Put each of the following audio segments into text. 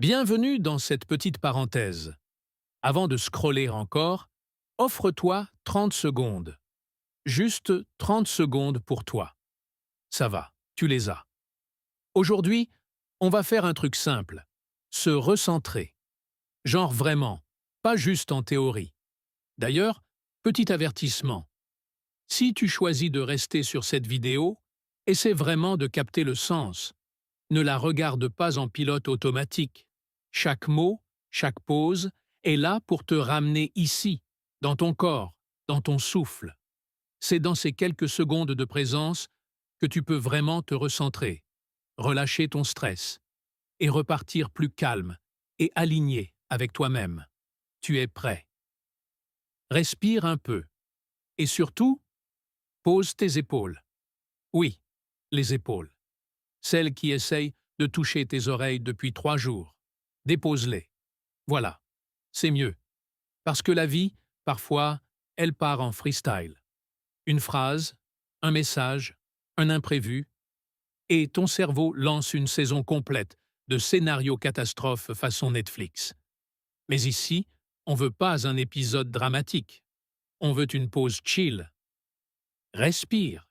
Bienvenue dans cette petite parenthèse. Avant de scroller encore, offre-toi 30 secondes. Juste 30 secondes pour toi. Ça va, tu les as. Aujourd'hui, on va faire un truc simple. Se recentrer. Genre vraiment, pas juste en théorie. D'ailleurs, petit avertissement. Si tu choisis de rester sur cette vidéo, essaie vraiment de capter le sens. Ne la regarde pas en pilote automatique. Chaque mot, chaque pause est là pour te ramener ici, dans ton corps, dans ton souffle. C'est dans ces quelques secondes de présence que tu peux vraiment te recentrer, relâcher ton stress et repartir plus calme et aligné avec toi-même. Tu es prêt. Respire un peu. Et surtout, pose tes épaules. Oui, les épaules. Celles qui essayent de toucher tes oreilles depuis 3 jours. Dépose-les. Voilà, c'est mieux. Parce que la vie, parfois, elle part en freestyle. Une phrase, un message, un imprévu, et ton cerveau lance une saison complète de scénarios catastrophes façon Netflix. Mais ici, on veut pas un épisode dramatique. On veut une pause chill. Respire.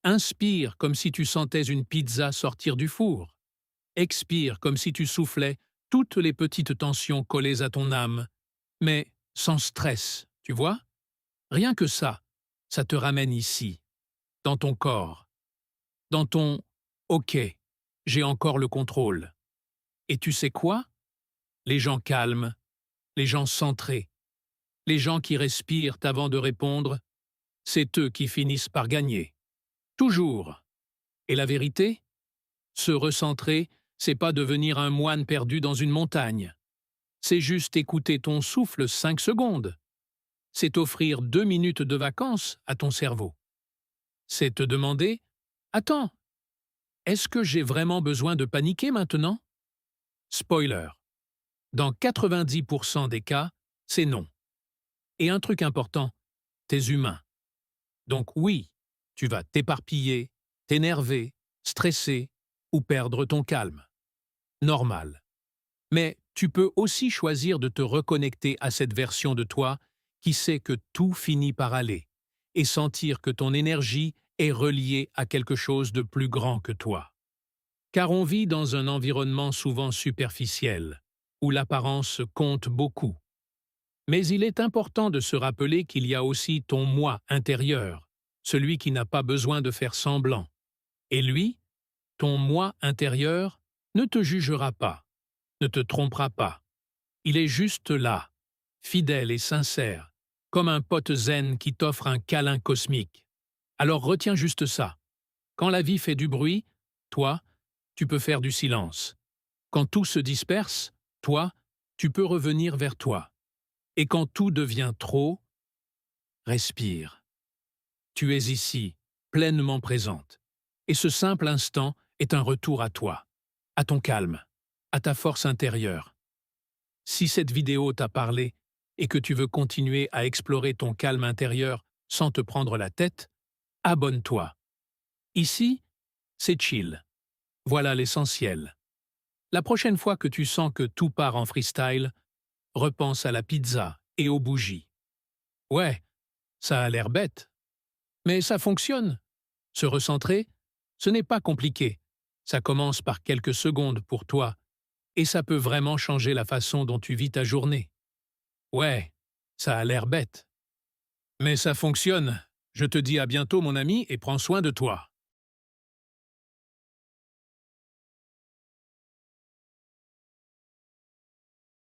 Inspire comme si tu sentais une pizza sortir du four. Expire comme si tu soufflais toutes les petites tensions collées à ton âme, mais sans stress, tu vois? Rien que ça te ramène ici, dans ton corps, dans ton « OK, j'ai encore le contrôle ». Et tu sais quoi? Les gens calmes, les gens centrés, les gens qui respirent avant de répondre, c'est eux qui finissent par gagner. Toujours. Et la vérité? Se recentrer, c'est pas devenir un moine perdu dans une montagne. C'est juste écouter ton souffle 5 secondes. C'est offrir 2 minutes de vacances à ton cerveau. C'est te demander « Attends, est-ce que j'ai vraiment besoin de paniquer maintenant ?» Spoiler. Dans 90% des cas, c'est non. Et un truc important, t'es humain. Donc oui, tu vas t'éparpiller, t'énerver, stresser ou perdre ton calme. Normal. Mais tu peux aussi choisir de te reconnecter à cette version de toi qui sait que tout finit par aller et sentir que ton énergie est reliée à quelque chose de plus grand que toi. Car on vit dans un environnement souvent superficiel, où l'apparence compte beaucoup. Mais il est important de se rappeler qu'il y a aussi ton moi intérieur, celui qui n'a pas besoin de faire semblant. Et lui, ton moi intérieur, ne te jugera pas, ne te trompera pas. Il est juste là, fidèle et sincère, comme un pote zen qui t'offre un câlin cosmique. Alors retiens juste ça. Quand la vie fait du bruit, toi, tu peux faire du silence. Quand tout se disperse, toi, tu peux revenir vers toi. Et quand tout devient trop, respire. Tu es ici, pleinement présente. Et ce simple instant est un retour à toi, à ton calme, à ta force intérieure. Si cette vidéo t'a parlé et que tu veux continuer à explorer ton calme intérieur sans te prendre la tête, abonne-toi. Ici, c'est chill. Voilà l'essentiel. La prochaine fois que tu sens que tout part en freestyle, repense à la pizza et aux bougies. Ouais, ça a l'air bête. Mais ça fonctionne. Se recentrer, ce n'est pas compliqué. Ça commence par quelques secondes pour toi, et ça peut vraiment changer la façon dont tu vis ta journée. Ouais, ça a l'air bête. Mais ça fonctionne. Je te dis à bientôt mon ami et prends soin de toi.